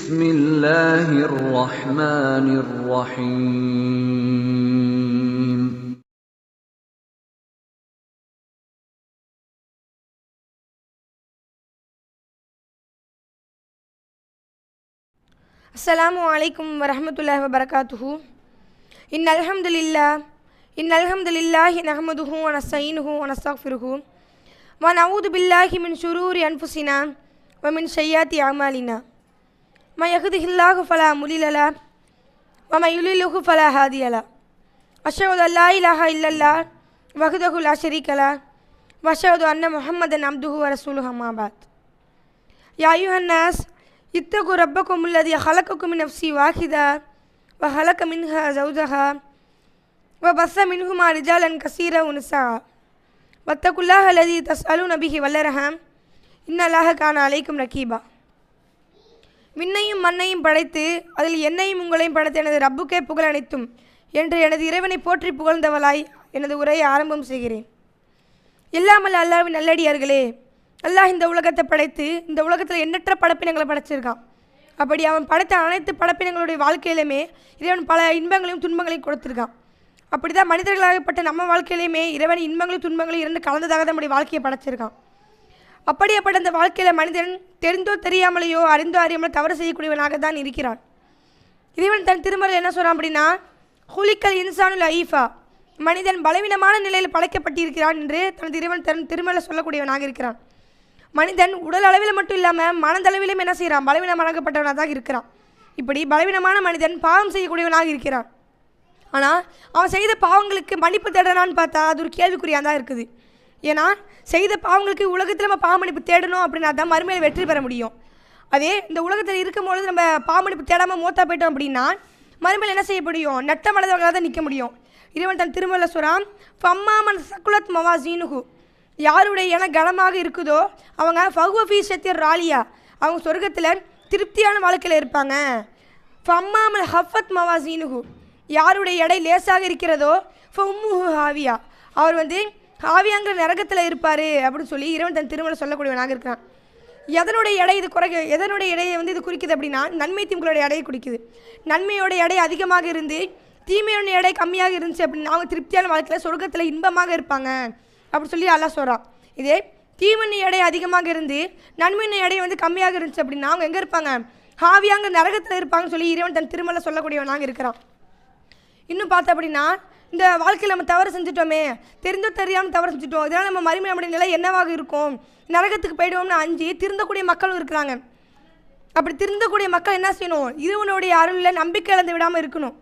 بسم الله الرحمن الرحيم. السلام عليكم ورحمة الله وبركاته. إن الحمد لله نحمده ونستعينه ونستغفره ونعوذ بالله من شرور أنفسنا ومن سيئات أعمالنا. من يهده الله فلا مضل له ومن يضلل فلا هادي له. أشهد أن لا إله إلا الله وحده لا شريك له وأشهد أن محمدا عبده ورسوله. أما بعد. يا أيها الناس اتقوا ربكم الذي خلقكم من نفس واحدة وخلق منها زوجها وبث منهما رجالا كثيرا ونساء واتقوا الله الذي تسألون به والأرحام إن الله كان عليكم رقيبا. விண்ணையும் மண்ணையும் படைத்து அதில் என்னையும் உங்களையும் படைத்த எனது ரப்புக்கே புகழ் அனைத்தும் என்று எனது இறைவனை போற்றி புகழ்ந்தவளாய் எனது உரையை ஆரம்பம் செய்கிறேன். எல்லாமல் அல்லாஹ்வின் நல்லடியார்களே, அல்லாஹ் இந்த உலகத்தை படைத்து இந்த உலகத்தில் எண்ணற்ற படைப்பினங்களை படைச்சிருக்கான். அப்படி அவன் படைத்த அனைத்து படைப்பினங்களுடைய வாழ்க்கையிலுமே இறைவன் பல இன்பங்களையும் துன்பங்களையும் கொடுத்துருக்கான். அப்படி தான் மனிதர்களாகப்பட்ட நம்ம வாழ்க்கையிலையுமே இறைவன் இன்பங்களையும் துன்பங்களையும் இரண்டு கலந்ததாக தான் நம்முடைய வாழ்க்கையை படைச்சிருக்கான். அப்படியேப்பட்ட அந்த வாழ்க்கையில் மனிதன் தெரிந்தோ தெரியாமலையோ அறிந்தோ அறியாமலோ தவறு செய்யக்கூடியவனாக தான் இருக்கிறான். இறைவன் தன் திருமறையில் என்ன சொல்கிறான் அப்படின்னா, ஹுலிக்கல் இன்சானுல் ஐஃபா, மனிதன் பலவீனமான நிலையில் படைக்கப்பட்டிருக்கிறான் என்று தனது இறைவன் தன் திருமறையில் சொல்லக்கூடியவனாக இருக்கிறான். மனிதன் உடல் அளவில் மட்டும் இல்லாமல் மனதளவிலும் என்ன செய்கிறான், பலவீனமாகப்பட்டவனாக தான் இருக்கிறான். இப்படி பலவீனமான மனிதன் பாவம் செய்யக்கூடியவனாக இருக்கிறான். ஆனால் அவன் செய்த பாவங்களுக்கு மன்னிப்பு தேடனான்னு பார்த்தா அது ஒரு கேள்விக்குறியாக தான் இருக்குது. ஏன்னா செய்த பாவங்களுக்கு உலகத்தில் நம்ம பாவமன்னிப்பு தேடணும் அப்படின்னா தான் மறுமையில் வெற்றி பெற முடியும். அதே இந்த உலகத்தில் இருக்கும்பொழுது நம்ம பாவமன்னிப்பு தேடாமல் மூத்தா போயிட்டோம் அப்படின்னா மறுமையில் என்ன செய்ய முடியும், நட்ட மனதவர்களாக தான் நிற்க முடியும். இறைவன் தன் திருமலை சொல்கிறான், ஃபம்மாமன் சக்குலத் மவாசீனுகு, யாருடைய என கனமாக இருக்குதோ அவங்க ஃபஹுவஃபி சத்தியர் ராலியா, அவங்க சொர்க்கத்தில் திருப்தியான வாழ்க்கையில் இருப்பாங்க. ஃபம்மாமல் ஹஃபத் மவாசீனுகு, யாருடைய எடை லேசாக இருக்கிறதோ ஃபம்முஹு ஹாவியா, அவர் ஹாவியாங்கிற நரகத்தில் இருப்பார் அப்படின்னு சொல்லி இறைவன் தன் திருமலை சொல்லக்கூடியவனாக இருக்கிறான். எதனுடைய எடை இது எதனுடைய எடையை இது குறிக்குது அப்படின்னா நன்மை தீமைகளுடைய எடையை குறிக்குது. நன்மையோட எடை அதிகமாக இருந்து தீமையோட எடை கம்மியாக இருந்துச்சு அப்படின்னா அவங்க திருப்தியான வாழ்க்கையில் சொர்க்கத்தில் இன்பமாக இருப்பாங்க அப்படி சொல்லி அல்லாஹ் சொல்கிறான். இதே தீமண்ணி எடை அதிகமாக இருந்து நன்மையின் எடை கம்மியாக இருந்துச்சு அப்படின்னா அவங்க எங்கே இருப்பாங்க, ஹாவியாங்க நரகத்தில் இருப்பாங்கன்னு சொல்லி இறைவன் தன் திருமலை சொல்லக்கூடியவனாக இருக்கிறான். இன்னும் பார்த்தா அப்படின்னா இந்த வாழ்க்கையில் நம்ம தவறு செஞ்சுட்டோமே, தெரிந்தோ தெரியாமல் தவறு செஞ்சுட்டோம், இதனால் நம்ம மறுமை நம்முடைய நிலை என்னவாக இருக்கும், நரகத்துக்கு போயிடுவோம்னு அஞ்சு திருந்தக்கூடிய மக்களும் இருக்கிறாங்க. அப்படி திருந்தக்கூடிய மக்கள் என்ன செய்யணும், இறைவனுடைய அருளில் நம்பிக்கை இழந்து விடாமல் இருக்கணும்.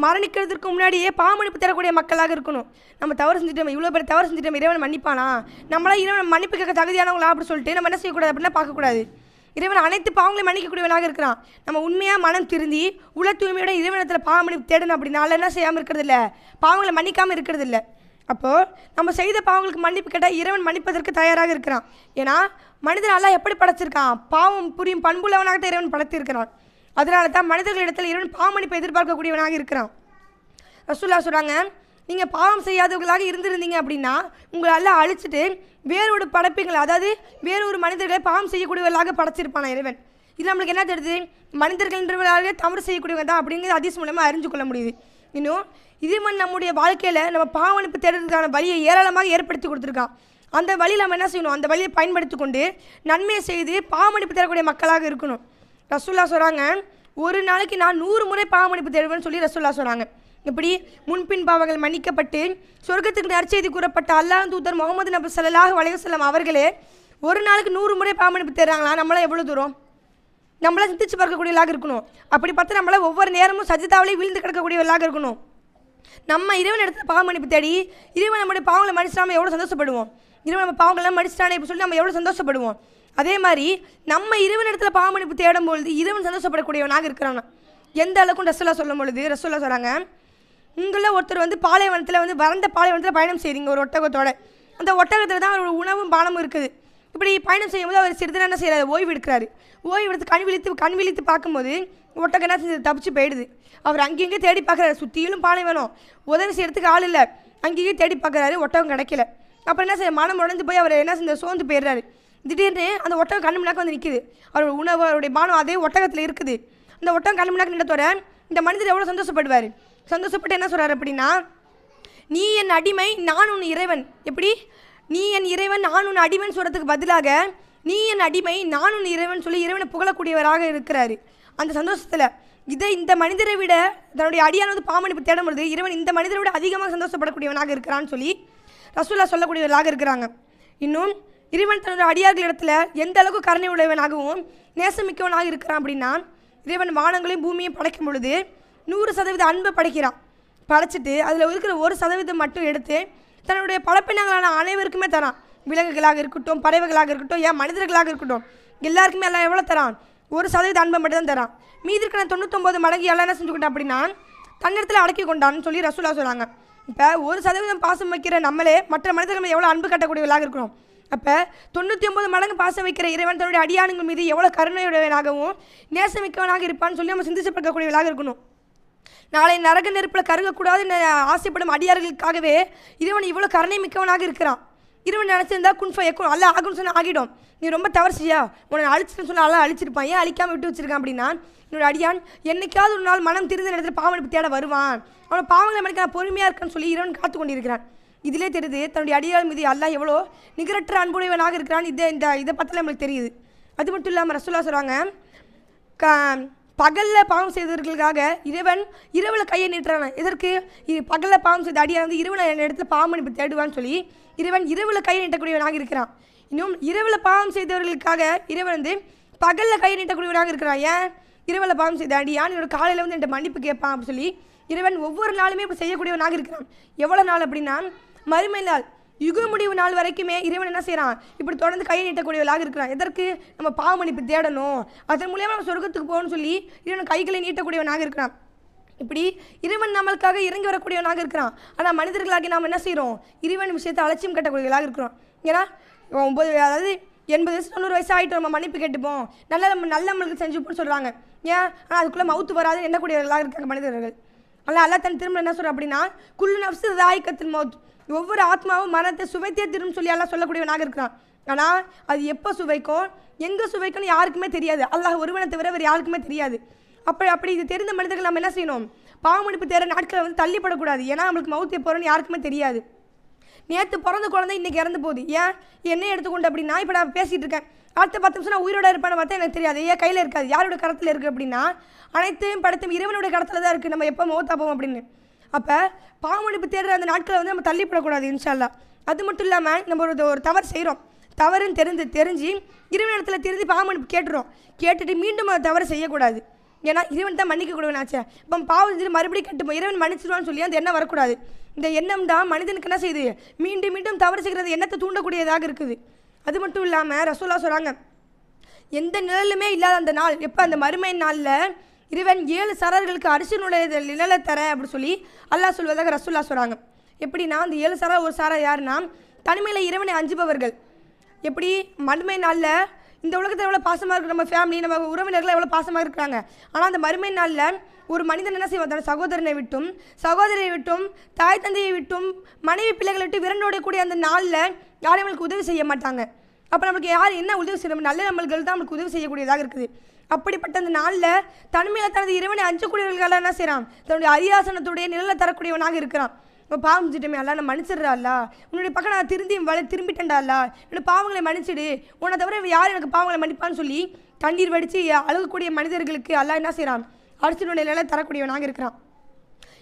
மரணிக்கிறதுக்கு முன்னாடியே பாவமன்னிப்பு தரக்கூடிய மக்களாக இருக்கணும். நம்ம தவறு செஞ்சுட்டோம், இவ்வளோ பேர் தவறு செஞ்சுட்டோம், இறைவன் மன்னிப்பானா, நம்மளாம் இறைவன் மன்னிப்பு கேட்க தகுதியானவங்களா அப்படி சொல்லிட்டு நம்ம என்ன செய்யக்கூடாது அப்படின்னா பார்க்கக்கூடாது. இறைவன் அனைத்து பாவங்களையும் மன்னிக்கக்கூடியவனாக இருக்கிறான். நம்ம உண்மையாக மனம் திருந்தி உல தூய்மையோட இறைவனத்தில் பாவமன்னிப்பு தேடணும் அப்படின்னா என்ன செய்யாமல் இருக்கிறது இல்லை, பாவங்களை மன்னிக்காமல் இருக்கிறது இல்லை. அப்போது நம்ம செய்த பாவங்களுக்கு மன்னிப்பு கேட்டால் இறைவன் மன்னிப்பதற்கு தயாராக இருக்கிறான். ஏன்னா மனிதன் எல்லாம் எப்படி படைச்சிருக்கான், பாவம் புரியும் பண்புள்ளவனாக இறைவன் படைத்திருக்கிறான். அதனால தான் மனிதர்களிடத்தில் இறைவன் பாவமன்னிப்பை எதிர்பார்க்கக்கூடியவனாக இருக்கிறான். ரசூலுல்லாஹ் சொல்கிறாங்க, நீங்கள் பாவம் செய்யாதவர்களாக இருந்திருந்தீங்க அப்படின்னா உங்களை எல்லாம் அழிச்சிட்டு வேறொரு படைப்புகள், அதாவது வேறொரு மனிதர்களை பாவம் செய்யக்கூடியவர்களாக படைச்சிருப்பான இறைவன். இது நம்மளுக்கு என்ன தெரியுது, மனிதர்கள்ன்றவர்களாக தவறு செய்யக்கூடியவங்க தான் அப்படிங்கிறது ஹதீஸ் மூலமாக அறிஞ்சு கொள்ள முடியுது. இன்னும் இறைவன் நம்முடைய வாழ்க்கையில் நம்ம பாவமன்னிப்பு தேடுறதுக்கான வழியை ஏராளமாக ஏற்படுத்தி கொடுத்துருக்கான். அந்த வழியில் நம்ம என்ன செய்யணும், அந்த வழியை பயன்படுத்தி கொண்டு நன்மையை செய்து பாவமன்னிப்பு தேடக்கூடிய மக்களாக இருக்கணும். ரசூலுல்லாஹ் சொல்கிறாங்க, ஒரு நாளைக்கு நான் 100 முறை பாவமன்னிப்பு தேடுவேன்னு சொல்லி ரசூலுல்லாஹ் சொல்கிறாங்க. இப்படி முன்பின் பாவங்கள் மன்னிக்கப்பட்டு சொர்க்கத்துக்கு நற்செய்தி கூறப்பட்ட அல்லாஹ் தூதர் முகமது நபி ஸல்லல்லாஹு அலைஹி வஸல்லம் அவர்களே ஒரு நாளைக்கு 100 முறை பாவமன்னிப்பு தேடுறாங்களா, நம்மளாம் எவ்வளோ தூரம் நம்மளாம் சிந்திச்சு பார்க்கக்கூடியவர்களாக இருக்கணும். அப்படி பார்த்து நம்மள ஒவ்வொரு நேரமும் சஜிதாவிலே வீழ்ந்து கிடக்கக்கூடியவர்களாக இருக்கணும். நம்ம இறைவன் இடத்துல பாவமன்னிப்பு தேடி இறைவன் நம்முடைய பாவங்களை மன்னிச்சிடாமல் எவ்வளோ சந்தோஷப்படுவோம், இறைவன் நம்ம பாவங்கள்லாம் மன்னிச்சிட்டானே இப்படி சொல்லி நம்ம எவ்வளோ சந்தோஷப்படுவோம். அதே மாதிரி நம்ம இறைவன் இடத்துல பாவமன்னிப்பு தேடும்பொழுது இறைவன் சந்தோஷப்படக்கூடியவனாக இருக்கிறான். எந்த அளவுக்கும் ரசூலுல்லாஹ் சொல்லும் பொழுது ரசூலுல்லாஹ் சொல்கிறாங்க, உங்களில் ஒருத்தர் பாலைவனத்தில் வறண்ட பாலைவனத்தில் பயணம் செய்கிறீங்க ஒரு ஒட்டகத்தோடு. அந்த ஒட்டகத்தில் தான் ஒரு உணவும் பானமும் இருக்குது. இப்படி பயணம் செய்யும்போது அவர் சிறிது என்ன செய்கிறார், ஓய்வு எடுக்கிறாரு. ஓய்வு எடுத்து கண் விழித்து பார்க்கும்போது ஒட்டகம் என்ன செஞ்சு தப்பிச்சு போயிடுது. அவர் அங்கேயும் தேடி பார்க்குறாரு, சுற்றிலும் பாலைவனம், உதவி செய்யறதுக்கு ஆள் இல்லை. அங்கேயும் தேடி பார்க்குறாரு, ஒட்டகம் கிடைக்கல. அப்புறம் என்ன செய்ய, மனம் உடஞ்சு போய் அவர் என்ன செஞ்ச சோர்ந்து போயிடுறாரு. திடீர்னு அந்த ஒட்டகம் கண்ணு முன்னாக்க வந்து நிற்குது. அவரோட உணவு, அவருடைய பானம் அதே ஒட்டகத்தில் இருக்குது. இந்த ஒட்டகம் கண்ணு முன்னாக்க நின்றதோட இந்த மனிதர் எவ்வளோ சந்தோஷப்படுவார். சந்தோஷப்பட்டு என்ன சொல்கிறார் அப்படின்னா, நீ என் அடிமை, நான் உன் இறைவன். எப்படி நீ என் இறைவன், நான் உன் அடிமைன்னு சொல்கிறதுக்கு பதிலாக நீ என் அடிமை, நான் உன் இறைவன் சொல்லி இறைவனை புகழக்கூடியவராக இருக்கிறாரு. அந்த சந்தோஷத்தில் இந்த மனிதரை விட தன்னுடைய அடியான் வந்து பாவமன்னிப்பு தேடும் பொழுது இறைவன் இந்த மனிதரை விட அதிகமாக சந்தோஷப்படக்கூடியவனாக இருக்கிறான்னு சொல்லி ரசூலுல்லாஹ் சொல்லக்கூடியவர்களாக இருக்கிறாங்க. இன்னும் இறைவன் தன்னுடைய அடியார்களிடத்தில் எந்த அளவுக்கு கருணை உடையவனாகவும் நேசமிக்கவனாக இருக்கிறான் அப்படின்னா, இறைவன் வானங்களையும் பூமியையும் படைக்கும் பொழுது 100% அன்பை படைக்கிறான். படைச்சிட்டு அதில் இருக்கிற 1% மட்டும் எடுத்து தன்னுடைய படைப்பினங்களான அனைவருக்குமே தரான். விலங்குகளாக இருக்கட்டும், பறவைகளாக இருக்கட்டும், ஏன் மனிதர்களாக இருக்கட்டும், எல்லாருக்குமே எல்லாம் எவ்வளோ தரான்? 1% அன்பை மட்டும் தான் தரான். மீதி இருக்கிற 99 மடங்கு எல்லாம் என்ன செஞ்சுக்கிட்டான் அப்படின்னா தன்னிடத்தில் அடக்கி கொண்டான்னு சொல்லி ரசூலுல்லாஹ் சொல்கிறாங்க. இப்போ 1% பாசம் வைக்கிற நம்மளே மற்ற மனிதர்கள் எவ்வளோ அன்பு கட்டக்கூடியவர்களாக இருக்கிறோம். அப்போ 99 மடங்கு பாசம் வைக்கிற இறைவன் தன்னுடைய அடியானுங்கள் மீது எவ்வளோ கருணையுடையவனாகவும் நேசமிக்கவனாக இருப்பான்னு சொல்லி நம்ம சிந்திச்சு பார்க்கக்கூடியவர்களாக இருக்கணும். நாளை நரக நெருப்பில் கருகக்கூடாதுன்னு ஆசைப்படும் அடியார்களுக்காகவே இறைவன் இவ்வளோ கருணை மிக்கவனாக இருக்கிறான். இறைவன் நினச்சிருந்தா குன்ஃபயக்கும் அல்ல ஆகுன்னு சொன்னால் ஆகிடும். நீ ரொம்ப தவறு செய்யா, உன்னை அழிச்சிருன்னு சொன்னால் அல்ல அழிச்சிருப்பான். ஏன் அழிக்காமல் விட்டு வச்சிருக்கான் அப்படின்னா, என்னோட அடியான் என்னைக்காவது ஒரு நாள் மனம் திருந்த இடத்துல பாவமன்னிப்பு தேட வருவான், அவனை பாவங்களை மன்னிக்க நான் பொறுமையாக இருக்கான்னு சொல்லி இறைவன் காத்து கொண்டிருக்கிறான். இதிலே தெரியுது தன்னுடைய அடியாள் மீது அல்லாஹ் எவ்வளோ நிகரற்ற அன்புடையவனாக இருக்கிறான். இதை பற்றில நம்மளுக்கு தெரியுது. அது மட்டும் இல்லாமல் ரசூலுல்லாஹ் சொல்கிறாங்க, பகலில் பாவம் செய்தவர்களுக்காக இறைவன் இரவில் கையை நீட்டுறான். எதற்கு? பகலில் பாவம் செய்த அடியார் வந்து இரவில் என் இடத்துல பாவமன்னிப்பு தேடுவான்னு சொல்லி இறைவன் இரவில் கையை நீட்டக்கூடியவனாக இருக்கிறான். இன்னும் இரவில் பாவம் செய்தவர்களுக்காக இறைவன் வந்து பகலில் கையை நீட்டக்கூடியவனாக இருக்கிறான். ஏன்? இரவில் பாவம் செய்த அடியான் என்னோட காலையில் வந்து என்கிட்ட மன்னிப்பு கேட்பான் அப்படின்னு சொல்லி இறைவன் ஒவ்வொரு நாளுமே இப்போ செய்யக்கூடியவனாக இருக்கிறான். எவ்வளோ நாள் அப்படின்னா மறுமை நாள், யுக முடிவு நாள் வரைக்குமே இறைவன் என்ன செய்கிறான்? இப்படி தொடர்ந்து கையை நீட்டக்கூடியவளாக இருக்கிறான். எதற்கு? நம்ம பாவ மன்னிப்பு தேடணும், அதன் மூலியமாக நம்ம சொர்க்கத்துக்கு போகணும்னு சொல்லி இறைவன் கைகளை நீட்டக்கூடியவனாக இருக்கிறான். இப்படி இறைவன் நம்மளுக்காக இறங்கி வரக்கூடியவனாக இருக்கிறான். ஆனால் மனிதர்களாகி நாம் என்ன செய்கிறோம்? இறைவன் விஷயத்தை அலட்சியம் கட்டக்கூடியவர்களாக இருக்கிறோம். ஏன்னா 80 வயசு 90 வயசு ஆகிட்டு நம்ம மன்னிப்பு கேட்டுப்போம், நல்ல நம்மளுக்கு செஞ்சுப்போன்னு சொல்கிறாங்க. ஏன்? ஆனால் அதுக்குள்ளே மவுத்து வராது எண்ணக்கூடியவர்களாக இருக்காங்க மனிதர்கள். அல்லா தன் திரும்ப என்ன சொல்கிறோம் அப்படின்னா, குல்லு நஃப்ஸு ஸாயிகத்துல் மௌத், ஒவ்வொரு ஆத்மாவும் மரணத்தை சுவைத்தே திரும்ப சொல்லி எல்லாம் சொல்லக்கூடியவனாக இருக்கிறான். ஆனால் அது எப்போ சுவைக்கும், எங்கே சுவைக்கும்னு யாருக்குமே தெரியாது. அல்லாஹ் ஒருவனை தவிர வேறு யாருக்குமே தெரியாது. அப்படி இது தெரிந்த மனிதர்கள் நம்ம என்ன செய்யணும்? பாவமன்னிப்பு தேட நாட்களை வந்து தள்ளிப்படக்கூடாது. ஏன்னா நம்மளுக்கு மவுத்து எப்போன்னு யாருக்குமே தெரியாது. நேற்று பிறந்த குழந்தை இன்றைக்கி இறந்து போகுது. ஏன்? என்ன எடுத்துக்கொண்டு அப்படின்னா, இப்போ நான் பேசிகிட்டு இருக்கேன், அடுத்த 10 நிமிஷம் நான் உயிரோட இருப்பேன்னு பார்த்தா எனக்கு தெரியாது. ஏன் கையில் இருக்காது, யாரோட கரத்தில் இருக்குது அப்படின்னா அனைத்தையும் படைத்தும் இறைவனுடைய கடத்தில் தான் இருக்குது. நம்ம எப்போ மௌத்தா போவோம் அப்படின்னு. அப்போ பாவமன்னிப்பு தேடுற அந்த நாட்களை வந்து நம்ம தள்ளிப்படக்கூடாது இன்ஷா அல்லாஹ். அது மட்டும் இல்லாமல் நம்ம ஒரு தவறு செய்கிறோம், தவறுன்னு தெரிஞ்சு இறைவனிடத்தில் திருந்தி பாவமன்னிப்பு கேட்டுட்டு மீண்டும் அதை தவறு செய்யக்கூடாது. ஏன்னா இறைவன் தான் மன்னிக்க கூடவேனாச்சே. இப்போ பாவம் செஞ்சு மறுபடியும் கட்டுப்போம், இறைவன் மன்னிச்சிடுவான்னு சொல்லி அந்த எண்ணம் வரக்கூடாது. இந்த எண்ணம் தான் மனிதனுக்கு என்ன செய்யுது? மீண்டும் மீண்டும் தவறு செய்கிறது எண்ணத்தை தூண்டக்கூடியதாக இருக்குது. அது மட்டும் இல்லாமல் ரசூலுல்லாஹ் சொல்கிறாங்க, எந்த நிழலுமே இல்லாத அந்த நாள் எப்போ? அந்த மறுமை நாளில் இறைவன் 7 சரர்களுக்கு அரிசினுடைய நிழலை தரேன் அப்படின்னு சொல்லி அல்லாஹ் சொல்வதாக ரசூலுல்லாஹ் சொல்கிறாங்க. எப்படின்னா அந்த 7 சரர், ஒரு சாரா யாருன்னா தனிமையில் இறைவனை அஞ்சுபவர்கள். எப்படி? மறுமை நாளில் இந்த உலகத்தில் எவ்வளோ பாசமாக இருக்குது, நம்ம ஃபேமிலி நம்ம உறவினர்கள் எவ்வளோ பாசமாக இருக்கிறாங்க. ஆனால் அந்த மறுமை நாளில் ஒரு மனிதன் என்ன செய்வான்? தன் சகோதரனை விட்டும், சகோதரியை விட்டும், தாய் தந்தையை விட்டும், மனைவி பிள்ளைகளை விட்டு விரண்டோடக்கூடிய அந்த நாளில் யாரும் நம்மளுக்கு உதவி செய்ய மாட்டாங்க. அப்போ நம்மளுக்கு யார் என்ன உதவி செய்யணும்? நல்ல நம்மள்கள் தான் நம்மளுக்கு உதவி செய்யக்கூடியதாக இருக்குது. அப்படிப்பட்ட அந்த நாளில் தனிமையில் தனது இறைவனை அஞ்சக்கூடியவர்களால் என்ன செய்கிறான்? தன்னுடைய அரியாசனத்துடைய நிழலை தரக்கூடியவனாக இருக்கிறான். இப்போ பாவம் செஞ்சிட்டோமே அல்லா, நான் மன்னிச்சிடுறா அல்லா, உன்னுடைய பக்கம் நான் திரும்பிட்டேன்டா அல்லா, என்னோட பாவங்களை மன்னிச்சிடு, உன்னை தவிர யார் எனக்கு பாவங்களை மன்னிப்பான்னு சொல்லி கண்ணீர் வடித்து அழுகக்கூடிய மனிதர்களுக்கு அல்லா என்ன செய்கிறான்? அரிசினுடைய நிழலை தரக்கூடியவனாக இருக்கிறான்.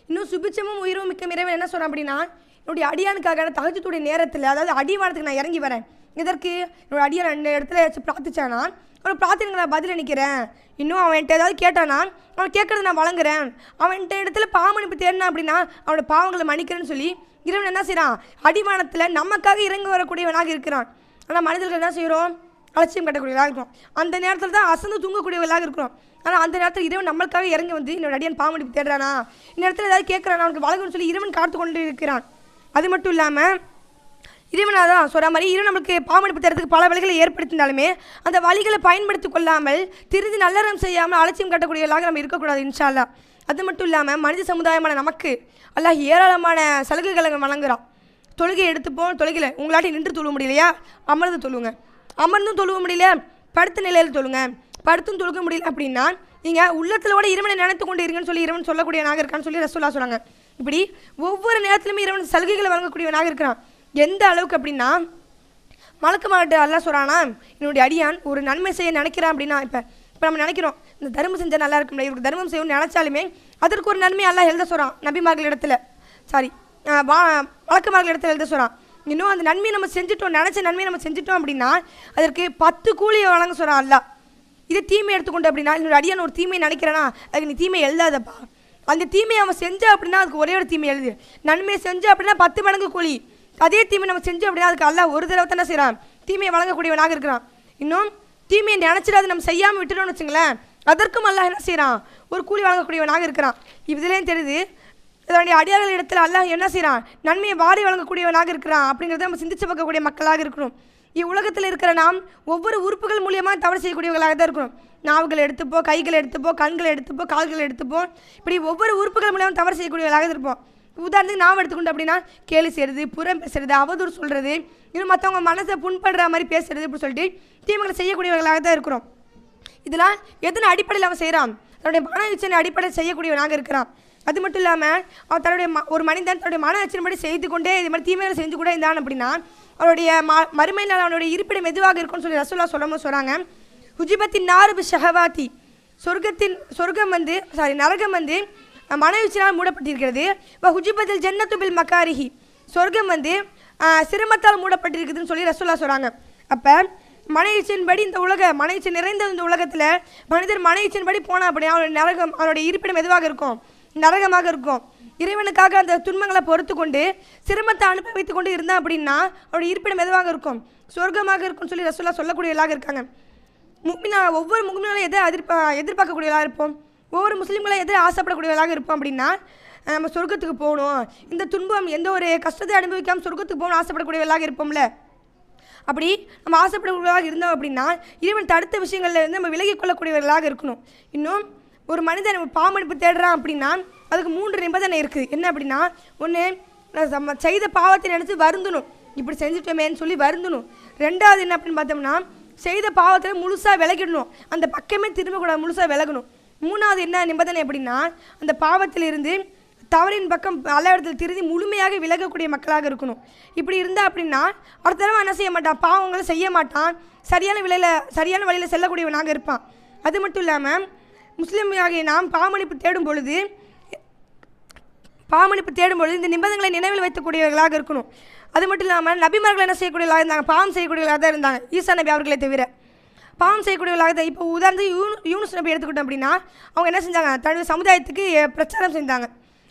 இன்னும் சுபிச்சமும் உயிரும் மிக்க இறைவன் என்ன சொல்கிறான் அப்படின்னா, என்னுடைய அடியானுக்காக தஹஜ்ஜுடைய நேரத்தில், அதாவது அடிவானத்துக்கு நான் இறங்கி வரேன். இதற்கு என்னோட அடியான் அந்த இடத்துல வச்சு பிரார்த்திச்சானா, அவன் பிரார்த்தனைக்கு நான் பதில் நிற்கிறேன். இன்னும் அவன்கிட்ட ஏதாவது கேட்டானா, அவன் கேட்கறது நான் வழங்குறேன். அவன்கிட்ட இடத்துல பாவமன்னிப்பு தேடினா அப்படின்னா அவனோட பாவங்களை மன்னிக்கிறேன்னு சொல்லி இறைவன் என்ன செய்கிறான்? அடிவானத்தில் நமக்காக இறங்கி வரக்கூடியவனாக இருக்கிறான். ஆனால் மனிதர்கள் என்ன செய்கிறோம்? அலட்சியம் கட்டக்கூடியவர்களாக இருக்கிறோம். அந்த நேரத்தில் தான் அசந்து தூங்கக்கூடியவர்களாக இருக்கிறோம். ஆனால் அந்த நேரத்தில் இறைவன் நம்மளுக்காக இறங்கி வந்து என்னோட அடியான் பாவமன்னிப்பு தேடுறானா, இந்த இடத்துல ஏதாவது கேட்குறானா, அவனுக்கு வழங்குன்னு சொல்லி இறைவன் காத்து கொண்டு இருக்கிறான். அது மட்டும் இல்லாமல் இறைவனாக தான் சொல்கிற மாதிரி இறைவன் நம்மளுக்கு பாவமன்னிப்பு தேடுறதுக்கு பல வழிகளை ஏற்படுத்தினாலுமே அந்த வழிகளை பயன்படுத்தி கொள்ளாமல் திருந்தி நல்லறம் செய்யாமல் அலட்சியம் கட்டக்கூடியவர்களாக நம்ம இருக்கக்கூடாது இன்ஷா அல்லாஹ். அது மட்டும் இல்லாமல் மனித சமுதாயமான நமக்கு அல்லாஹ் ஏராளமான சலுகைகளை வழங்குறான். தொழுகை எடுத்துப்போம், தொழுகையில் உங்களாட்டி நின்று தொழுவ முடியலையா, அமர்ந்து தொழுவுங்க. அமர்ந்தும் தொழுக முடியல, படுத்த நிலையில் தொழுங்க. படுத்தும் தொழுக முடியல அப்படின்னா நீங்கள் உள்ளத்திலோட இறைவனை நினைத்து கொண்டு இருங்கன்னு சொல்லி இறைவன் சொல்லக்கூடியவனாக இருக்கான்னு சொல்லி ரசூலுல்லாஹ் சொல்கிறாங்க. இப்படி ஒவ்வொரு நேரத்திலுமே இறைவன் சலுகைகளை வழங்கக்கூடியவனாக இருக்கிறான். எந்த அளவுக்கு அப்படின்னா மலக்கு மாட்டு அல்லாஹ் சொல்கிறானா, என்னுடைய அடியான் ஒரு நன்மை செய்ய நினைக்கிறான் அப்படின்னா, இப்போ நம்ம நினைக்கிறோம் இந்த தர்மம் செஞ்சால் நல்லா இருக்கும்ல, இவருக்கு தர்மம் செய்யணும்னு நினச்சாலுமே அதற்கு ஒரு நன்மை அல்லாஹ் எழுத சொல்கிறான். நபிமார்கள் இடத்துல வழக்கமார்கள் இடத்துல எழுத சொல்கிறான். இன்னும் அந்த நன்மையை நம்ம செஞ்சுட்டோம், நினச்ச நன்மையை நம்ம செஞ்சுட்டோம் அப்படின்னா அதற்கு 10 கூலியை வழங்க சொல்கிறான் அல்லாஹ். இது தீமை எடுத்துக்கொண்டு அப்படின்னா, என்னோட அடியான் ஒரு தீமையை நினைக்கிறேன்னா அதுக்கு நீ தீமை எழுதாதப்பா. அந்த தீமையை அவன் செஞ்சா அப்படின்னா அதுக்கு ஒரே ஒரு தீமை எழுது. நன்மையை செஞ்சா அப்படின்னா 10 மடங்கு கூலி. அதே தீமை நம்ம செஞ்சோம் அப்படின்னா அதுக்கு அல்லாஹ் ஒரு தடவை தானே செய்கிறான், தீமையை வழங்கக்கூடியவனாக இருக்கிறான். இன்னும் தீமையை நினச்சிட்டு அதை நம்ம செய்யாமல் விட்டுட்டோம்னு வச்சுங்களேன், அதற்கும் அல்லாஹ் என்ன செய்கிறான், ஒரு கூலி வழங்கக்கூடியவனாக இருக்கிறான். இதுலேயும் தெரியுது இதனுடைய அடியார்கள் இடத்துல அல்லாஹ் என்ன செய்கிறான், நன்மையை வாரி வழங்கக்கூடியவனாக இருக்கிறான். அப்படிங்கிறத நம்ம சிந்திச்சு பார்க்கக்கூடிய மக்களாக இருக்கணும். இவ்வுலகத்தில் இருக்கிற நாம் ஒவ்வொரு உறுப்புகள் மூலியமாக தவறு செய்யக்கூடியவர்களாக தான் இருக்கணும். நாவுகளை எடுத்துப்போம், கைகளை எடுத்துப்போம், கண்களை எடுத்துப்போம், கால்களை எடுத்துப்போம். இப்படி ஒவ்வொரு உறுப்புகள் மூலியமாக தவறு செய்யக்கூடியவர்களாக இருப்போம். உதாரணத்துக்கு நாம் எடுத்துக்கொண்டு அப்படின்னா கேலி செய்கிறது, புறம் பேசுறது, அவதூறு சொல்கிறது, இன்னும் மற்றவங்க மனசை புண்படுற மாதிரி பேசுறது, இப்படி சொல்லிட்டு தீமைகளை செய்யக்கூடியவர்களாக தான் இருக்கிறோம். இதெல்லாம் எதன் அடிப்படையில் அவன் செய்கிறான், தன்னுடைய மன இச்சனை அடிப்படையில் செய்யக்கூடியவனாக இருக்கிறான். அது மட்டும் இல்லாமல் அவன் தன்னுடைய ஒரு மனிதன் தன்னுடைய மன இச்சனைப்படி செய்து கொண்டே இது மாதிரி தீமைகளை செஞ்சு கூட இருந்தான் அப்படின்னா அவனுடைய மறுமையில் அவனுடைய இருப்பிடம் எதுவாக இருக்கும்னு சொல்லி ரசூலுல்லாஹ் சொல்கிறாங்க. ஹுஜிபத்தின் நாருபு ஷஹவாத்தி, நரகம் வந்து மனவீச்சினால் மூடப்பட்டிருக்கிறது. ஹுஜிபத்தில் ஜன்னத்துபில் மக்காரிஹி, சொர்க்கம் வந்து சிரமத்தால் மூடப்பட்டிருக்குதுன்னு சொல்லி ரசூலுல்லாஹ் சொல்கிறாங்க. அப்போ மனவீச்சின்படி இந்த மனவீச்சி நிறைந்த இந்த உலகத்தில் மனிதர் மனவீச்சின்படி போனால் அப்படின்னா அவனுடைய இருப்பிடம் எதுவாக இருக்கும், நரகமாக இருக்கும். இறைவனுக்காக அந்த துன்பங்களை பொறுத்து கொண்டு சிரமத்தை அனுபவித்து கொண்டு இருந்தான் அப்படின்னா அவருடைய இருப்பிடம் எதுவாக இருக்கும், சொர்க்கமாக இருக்கும்னு சொல்லி ரசூலுல்லாஹ் சொல்லக்கூடியவர்களாக இருக்காங்க. ஒவ்வொரு முக்மினாலும் எதை எதிர்பார்க்கக்கூடியவர்களாக இருப்போம், ஒவ்வொரு முஸ்லீம்களும் எதை ஆசைப்படக்கூடியவர்களாக இருப்போம் அப்படின்னா நம்ம சொர்க்கத்துக்கு போகணும், இந்த துன்பம் எந்த ஒரு கஷ்டத்தை அனுபவிக்காமல் சொர்க்கத்துக்கு போகணும் ஆசைப்படக்கூடியவர்களாக இருப்போம்ல. அப்படி நம்ம ஆசைப்படக்கூடியவர்களாக இருந்தோம் அப்படின்னா இறைவன் தடுத்த விஷயங்கள்ல இருந்து நம்ம விலகி கொள்ளக்கூடியவர்களாக இருக்கணும். இன்னும் ஒரு மனிதன் நம்ம பாவமன்னிப்பு தேடுறான் அப்படின்னா அதுக்கு 3 நிபந்தனை இருக்குது. என்ன அப்படின்னா, ஒன்று நம்ம செய்த பாவத்தை நினச்சி வருந்தணும், இப்படி செஞ்சுட்டோமேன்னு சொல்லி வருந்தணும். 2வது என்ன அப்படின்னு பார்த்தோம்னா செய்த பாவத்தில் முழுசாக விலகிடணும், அந்த பக்கமே திரும்பக்கூடாது, முழுசாக விலகணும். 3வது என்ன நிபந்தனை அப்படின்னா அந்த பாவத்திலிருந்து தவறின் பக்கம் அல்ல இடத்துல திருந்தி முழுமையாக விலகக்கூடிய மக்களாக இருக்கணும். இப்படி இருந்தால் அப்படின்னா அடுத்த தடவை என்ன செய்ய மாட்டான், பாவங்களை செய்ய மாட்டான், சரியான வழியில் செல்லக்கூடியவனாக இருப்பான். அது மட்டும் இல்லாமல் முஸ்லீமாகிய நாம் பாவமன்னிப்பு தேடும் பொழுது இந்த நிபந்தனைகளை நினைவில் வைக்கக்கூடியவர்களாக இருக்கணும். அது மட்டும் இல்லாமல் நபிமார்கள் என்ன செய்யக்கூடியவர்களாக இருந்தாங்க, பாவம் செய்யக்கூடியவர்களாக தான் இருந்தாங்க. ஈசா நபி அவர்களை தவிர பாவம் செய்யக்கூடியவர்களாக தான். இப்போ உதாரணத்துக்கு யூனுஸ் நபி எடுத்துக்கிட்டோம் அப்படின்னா அவங்க என்ன செஞ்சாங்க, தன்னுடைய சமுதாயத்துக்கு பிரச்சாரம் செஞ்சாங்க.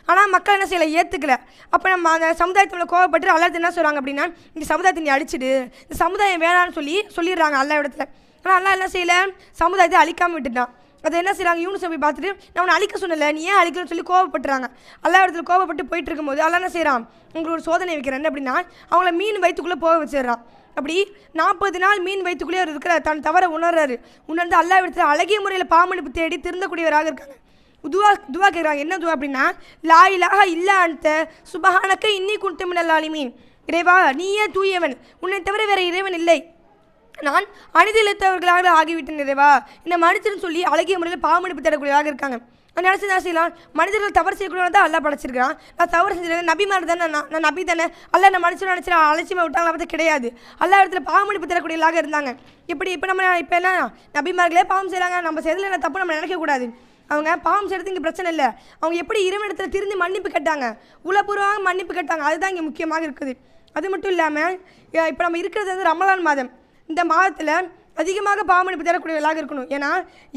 ஆனால் மக்கள் என்ன செய்யலை, ஏற்றுக்கலை. அப்போ நம்ம அந்த சமுதாயத்தில் கோவப்பட்டு அல்லாஹ் என்ன சொல்கிறாங்க அப்படின்னா இந்த சமுதாயத்தை நீ அழிச்சிடு, இந்த சமுதாயம் வேணான்னு சொல்லிடுறாங்க அல்லாஹ் இடத்துல. ஆனால் அல்லாஹ் என்ன செய்யலை, சமுதாயத்தை அழிக்காமல் விட்டுட்டான். அதை என்ன செய்கிறாங்க, யூனுஸ் நபி பார்த்துட்டு நான் உன்னை அழிக்க சொன்னலை, நீ ஏன் அழிக்கணும்னு சொல்லி கோவப்பட்டுறாங்க. அல்லாஹ் இடத்துல கோவப்பட்டு போயிட்டு இருக்கும்போது அல்லாஹ் என்ன செய்கிறான், உங்களுக்கு ஒரு சோதனை வைக்கிறேன் அப்படின்னா அவங்கள மீன் வயிற்றுக்குள்ளே போக வச்சிடறான். அப்படி 40 நாள் மீன் வயிற்றுக்குள்ளேயே அவர் இருக்கிற தன் தவறை உணர்ந்து அல்லாஹ் இடத்துல அழகிய முறையில் பாவமன்னிப்பு தேடி திருந்தக்கூடியவராக இருக்காங்க. துவா கேட்குறாங்க. என்ன துவா அப்படின்னா லா இலாஹ இல்லா அன்த சுபஹானக இன்னி குன்து மினல் ஆலிமீன், இறைவா நீயே தூயவன், உன்னை தவிர வேறு இறைவன் இல்லை, நான் அநீதியிழைத்தவர்களாக ஆகிவிட்டேன் இறைவா, இந்த மனுஷன் சொல்லி அழகிய முறையில் பாவமன்னிப்பு தேடக்கூடியவராக இருக்காங்க. நான் நினச்சி தான் செய்யலாம், மனிதர்கள் தவறு செய்யக்கூடியவங்க தான் அல்லாஹ் படைச்சிருக்கான், நான் தவறு செஞ்சிருக்கேன், நபி மாதிரி தானே, நான் நபி தானே, அல்லாஹ் நான் மனுஷன் நினச்சி அலட்சியமாக விட்டாங்களா பார்த்து கிடையாது. அல்லாஹ் இடத்துல பாவமன்னிப்பு தேடக்கூடியவர்களாக இருந்தாங்க. இப்போ என்ன நபிமார்களே பாவம் செய்கிறாங்க, நம்ம செய்யல என்ன தப்பு நம்ம நினைக்கக்கூடாது. அவங்க பாவம் செய்கிறது இங்கே பிரச்சனை இல்லை, அவங்க எப்படி இறைவனிடத்தில் திருந்தி மன்னிப்பு கேட்டாங்க, உளப்பூர்வமாக மன்னிப்பு கேட்டாங்க, அதுதான் இங்கே முக்கியமாக இருக்குது. அது மட்டும் இல்லாமல் இப்போ நம்ம இருக்கிறது வந்து ரமலான் மாதம். இந்த மாதத்தில் அதிகமாக பாவமன்னிப்பு தேடக்கூடியவர்களாக இருக்கணும். ஏன்னா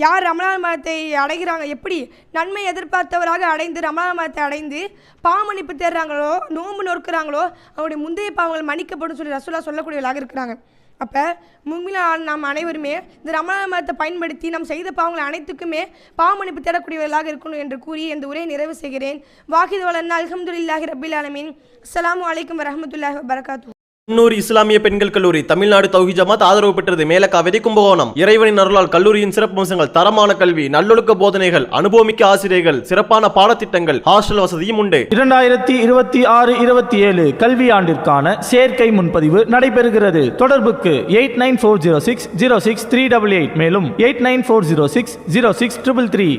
யார் ரமலான் மாதத்தை அடைகிறாங்க, எப்படி நன்மை எதிர்பார்த்தவராக அடைந்து ரமலான் மாதத்தை அடைந்து பாவமன்னிப்பு தேடுறாங்களோ, நோன்பு நோக்கிறாங்களோ அவருடைய முந்தைய பாவங்கள் மன்னிக்கப்படும் சொல்லி ரசூலுல்லாஹ் சொல்லக்கூடியவர்களாக இருக்கிறாங்க. அப்போ முஃமினான நாம் அனைவருமே இந்த ரமலான் மாதத்தை பயன்படுத்தி நாம் செய்த பாவங்கள் அனைத்துக்குமே பாவமன்னிப்பு தேடக்கூடியவர்களாக இருக்கணும் என்று கூறி இந்த உரையை நிறைவு செய்கிறேன். வாஹித் வலன்னா அல்ஹம்துலில்லாஹி ரப்பில் ஆலமீன். அஸ்ஸலாமு அலைக்கும் வரஹ்மத்துல்லாஹி வபரகாத்துஹு. முன்னூறு இஸ்லாமிய பெண்கள் கல்லூரி தமிழ்நாடு தௌஹீத் ஜமாத் ஆதரவு பெற்றது. மேலக்காவிரி கும்பகோணம். இறைவனின் அருளால் கல்லூரியின் சிறப்பு அம்சங்கள் தரமான கல்வி, நல்லொழுக்க போதனைகள், அனுபவமிக்க ஆசிரியர்கள், சிறப்பான பாடத்திட்டங்கள், ஹாஸ்டல் வசதியும் உண்டு. 2026-27 கல்வியாண்டிற்கான சேர்க்கை முன்பதிவு நடைபெறுகிறது. தொடர்புக்கு 89406 06388 மேலும் 89406 06333.